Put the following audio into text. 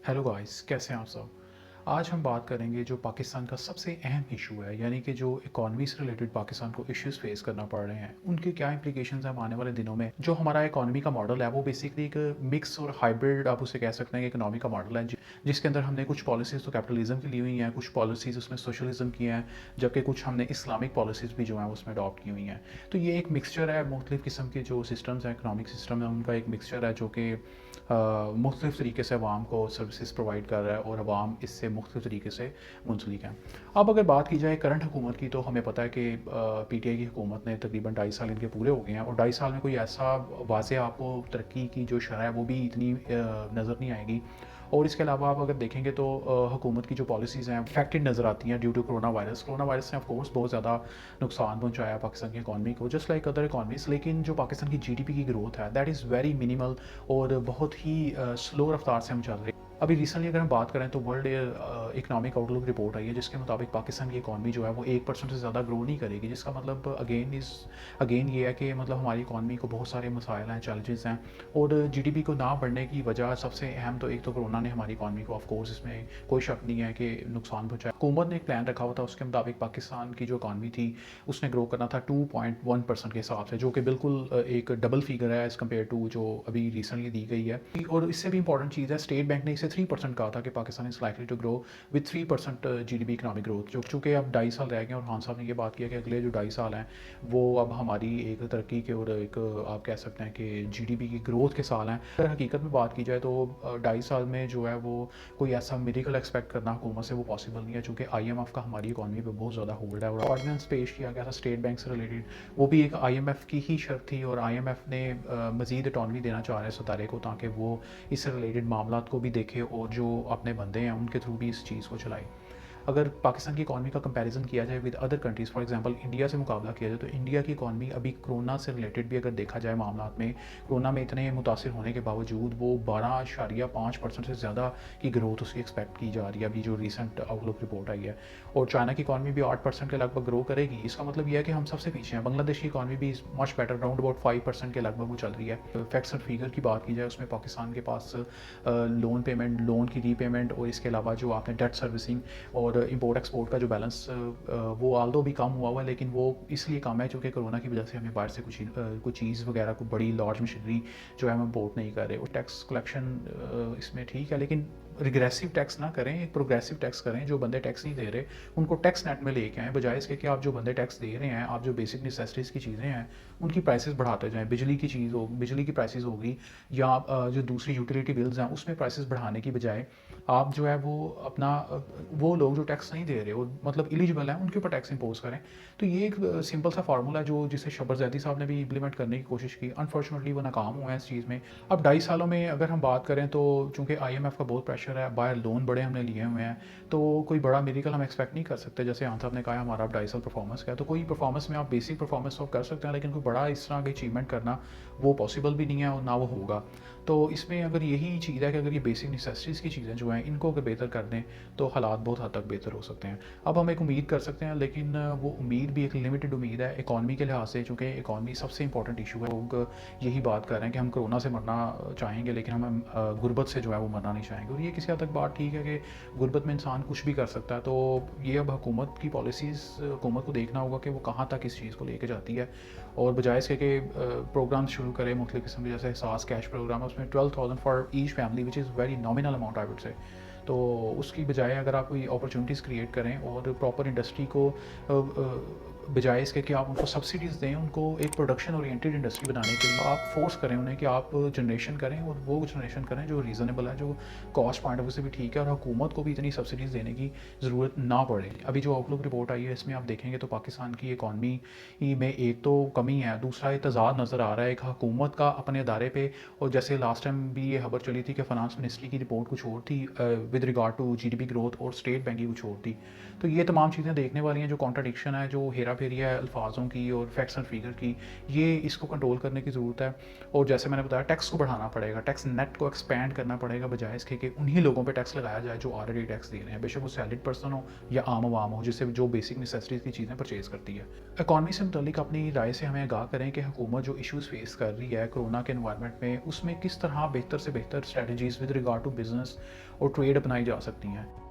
Hello guys, कैसे हैं आप सब। आज हम बात करेंगे जो पाकिस्तान का सबसे अहम इशू है, यानी कि जो इकॉनमी से रिलेटेड पाकिस्तान को इश्यूज फेस करना पड़ रहे हैं, उनके क्या इंप्लीकेशंस हैं आने वाले दिनों में। जो हमारा इकॉनमी का मॉडल है वो बेसिकली एक मिक्स और हाइब्रिड, आप उसे कह सकते हैं कि इकॉनमी का मॉडल है, जिसके अंदर हमने कुछ पॉलिसीज़ तो कैपिटलिज्म की ली हुई हैं, कुछ पॉलिसीज़ उसमें सोशलिज्म की हैं, जबकि कुछ हमने इस्लामिक पॉलिसीज़ भी जो हैं उसमें अडॉप्ट की हुई हैं। तो ये एक मिक्सचर है, मुख्तलिफ़ किस्म के जो सिस्टम्स हैं, इकनॉमिक सिस्टम है, उनका एक मिक्सचर है जो कि मुख्तलिफ़ तरीके से अवाम को सर्विसेज प्रोवाइड कर रहा है और अवाम इससे मुख्तलिफ़ तरीके से मुंसलिक हैं। अब अगर बात की जाए करंट हुकूमत की, तो हमें पता है कि पीटीआई की हुकूमत ने तकरीबन 2.5 साल इनके पूरे हो गए हैं, और 2.5 साल में कोई ऐसा वाज़े आपको तरक्की की जो शरह है वो भी इतनी नज़र नहीं आएगी। और इसके अलावा आप अगर देखेंगे तो हुकूमत की जो पॉलिसीज़ हैं इफेक्टेड नज़र आती हैं ड्यू टू कोरोना वायरस ने ऑफ कोर्स बहुत ज़्यादा नुकसान पहुंचाया पाकिस्तान की इकॉनमी को, जस्ट लाइक अदर इकॉनमीज। लेकिन जो पाकिस्तान की जीडीपी की ग्रोथ है दैट इज़ वेरी मिनिमल और बहुत ही स्लो रफ्तार से हम चल रहे हैं। अभी रिसेंटली अगर हम बात करें तो वर्ल्ड इकनॉमिक आउटलुक रिपोर्ट आई है, जिसके मुताबिक पाकिस्तान की इकॉनमी जो है वो 1% से ज़्यादा ग्रो नहीं करेगी, जिसका मतलब अगेन ये है कि मतलब हमारी इकॉनमी को बहुत सारे मसाइल हैं, चैलेंजेस हैं। और जीडीपी को ना बढ़ने की वजह सबसे अहम तो एक तो कोरोना ने हमारी इकॉनमी को ऑफ कोर्स, इसमें कोई शक नहीं है कि नुकसान पहुंचाया। हुकूमत ने एक प्लान रखा हुआ था, उसके मुताबिक पाकिस्तान की जो इकॉनमी थी उसने ग्रो करना था 2.1% के हिसाब से, जो कि बिल्कुल एक डबल फिगर है एज़ कम्पेयर टू जो अभी रिसेंटली दी गई है। और इससे भी इंपॉर्टेंट चीज़ है, स्टेट बैंक ने इसे 3% कहा था कि Pakistan is likely to grow with 3% GDP economic growth. जो चूँकि अब 2.5 साल रह गए और खान साहब ने ये बात किया कि अगले जो 2.5 साल हैं वो अब हमारी एक तरक्की के और एक आप कह सकते हैं कि जीडीपी की ग्रोथ के साल हैं। अगर हकीकत में बात की जाए तो 2.5 साल में जो है वो कोई ऐसा मिरेकल एक्सपेक्ट करना हुकूमत से वो पॉसिबल नहीं है, चूँकि आईएमएफ का हमारी इकॉनमी पे बहुत ज़्यादा होल्ड है। और ऑर्डिनेंस पेश किया गया था स्टेट बैंक से रिलेटेड, वो भी एक आईएमएफ की ही शर्त थी, और आईएमएफ ने मज़ीद ऑटोनॉमी देना चाह रहे हैं सतारे को, ताकि वो इससे रिलेटेड मामला को भी देखे और जो अपने बंदे हैं उनके थ्रू भी इस चीज़ को चलाए। अगर पाकिस्तान की इकॉनमी का कंपैरिजन किया जाए with other countries, for example India से मुकाबला किया जाए, तो इंडिया की इकॉनमी अभी कोरोना से रिलेटेड भी अगर देखा जाए मामला में, कोरोना में इतने मुतासिर होने के बावजूद वो 12.5% से ज़्यादा की ग्रोथ उसकी एक्सपेक्ट की जा रही है, अभी जो रिसेंट आउटलुक रिपोर्ट आई है। और चाइना की इकॉनमी भी 8% के लगभग ग्रो करेगी। इसका मतलब यह है कि हम सबसे पीछे हैं। बांग्लादेश की इकॉनमी भी मच बेटर, अराउंड अबाउट 5% के लगभग वो चल रही है। फैक्ट्स और फिगर की बात की जाए, उसमें पाकिस्तान के पास लोन पेमेंट, लोन की रीपेमेंट, और इसके अलावा जो आपने डेट सर्विसिंग और इंपोर्ट एक्सपोर्ट का जो बैलेंस वो आल्दो भी कम हुआ हुआ है, लेकिन वो इसलिए कम है क्योंकि कोरोना की वजह से हमें बाहर से कुछ चीज़ वगैरह को बड़ी लार्ज मशीनरी जो है हम इंपोर्ट नहीं कर रहे। और टैक्स कलेक्शन इसमें ठीक है, लेकिन रिग्रेसिव टैक्स ना करें, एक प्रोग्रेसिव टैक्स करें। जो बंदे टैक्स नहीं दे रहे उनको टैक्स नेट में लेके आएँ, बजाय इसके कि आप जो बंदे टैक्स दे रहे हैं, आप जो बेसिक नेसेसिटीज़ की चीज़ें हैं उनकी प्राइसेस बढ़ाते जाएँ। बिजली की प्राइसेस होगी, या जो दूसरी यूटिलिटी बिल्स हैं उसमें प्राइसेस बढ़ाने की बजाय आप जो है वो अपना वो लोग जो टैक्स नहीं दे रहे और मतलब एलिजिबल हैं उनके ऊपर टैक्स इंपोज करें। तो ये एक सिंपल सा फार्मूला है जो जिसे शब्बर जैदी साहब ने भी इम्प्लीमेंट करने की कोशिश की, अनफॉर्चुनेटली वो नाकाम हुआ है इस चीज़ में। अब 2.5 सालों में अगर हम बात करें तो चूँकि आईएमएफ का बहुत प्रेशर है, बाहर लोन बड़े हमने लिए हुए हैं, तो कोई बड़ा मेरिकल हम एक्सपेक्ट नहीं कर सकते। जैसे आन साहब ने कहा हमारा अब 2.5 साल परफॉर्मेंस का है, तो कोई परफॉर्मेंस में आप बेसिक परफॉर्मेंस तो कर सकते हैं, लेकिन कोई बड़ा इस तरह का अचीवमेंट करना वो पॉसिबल भी नहीं है और ना वो होगा। तो इसमें अगर यही चीज़ है कि अगर ये बेसिक नेसेसिटीज़ की चीज़ें जो हैं इनको अगर बेहतर कर दें तो हालात बहुत हद तक बेहतर हो सकते हैं। अब हम एक उम्मीद कर सकते हैं, लेकिन वो उम्मीद भी एक लिमिटेड उम्मीद है इकॉनमी के लिहाज से, चूँकि इकॉनमी सबसे इंपॉर्टेंट इशू है। लोग यही बात कर रहे हैं कि हम कोरोना से मरना चाहेंगे, लेकिन हम गुर्बत से जो है वो मरना नहीं चाहेंगे। और ये किसी हद तक बात ठीक है कि गुर्बत में इंसान कुछ भी कर सकता है। तो ये अब हुकूमत की पॉलिसीज़, हुकूमत को देखना होगा कि वो कहाँ तक इस चीज़ को लेके जाती है, और बजाय इसके कि प्रोग्राम शुरू करें मुख्तलिफ़ किस्म के, जैसे एहसास कैश प्रोग्राम है, उसमें 12,000 for each family which is very nominal amount I would say. तो उसकी बजाय अगर आप कोई अपॉर्चुनिटीज़ क्रिएट करें और प्रॉपर इंडस्ट्री को बजाय इसके कि आप उनको सब्सिडीज़ दें, उनको एक प्रोडक्शन ओरिएंटेड इंडस्ट्री बनाने के लिए आप फोर्स करें उन्हें कि आप जनरेशन करें, और वो जनरेशन करें जो रीज़नेबल है, जो कॉस्ट पॉइंट ऑफ व्यू से भी ठीक है, और हुकूमत को भी इतनी सब्सिडीज़ देने की ज़रूरत ना पड़े। अभी जो आउटलुक रिपोर्ट आई है इसमें आप देखेंगे तो पाकिस्तान की इकॉनमी में एक तो कमी है, दूसरा एक तज़ाद नज़र आ रहा है एक हुकूमत का अपने अदारे पे। और जैसे लास्ट टाइम भी ये खबर चली थी कि फाइनेंस मिनिस्ट्री की रिपोर्ट कुछ और थी with regard to GDP growth, और स्टेट बैंक की कुछ और थी। तो ये तमाम चीज़ें देखने वाली हैं, जो कॉन्ट्राडिक्शन है, जो हेरा हेरा फेरी है अल्फाजों की और फैक्ट्स एंड फिगर की, ये इसको कंट्रोल करने की ज़रूरत है। और जैसे मैंने बताया टैक्स को बढ़ाना पड़ेगा, टैक्स नेट को एक्सपैंड करना पड़ेगा, बजाय इसके कि उन्हीं लोगों पे टैक्स लगाया जाए जो ऑलरेडी टैक्स दे रहे हैं, बेशक वो सैलरीड पर्सन हो या आम आवाम हो जिससे जो बेसिक नेसेसिटीज़ की चीज़ें परचेज़ करती है। इकॉनमी से मुतल्लिक अपनी राय से हमें आगाह करें कि हुकूमत जो इश्यूज़ फेस कर रही है कोरोना के एनवायरनमेंट में, उसमें किस तरह बेहतर से बेहतर strategies with regard to business और ट्रेड अपनाई जा सकती हैं।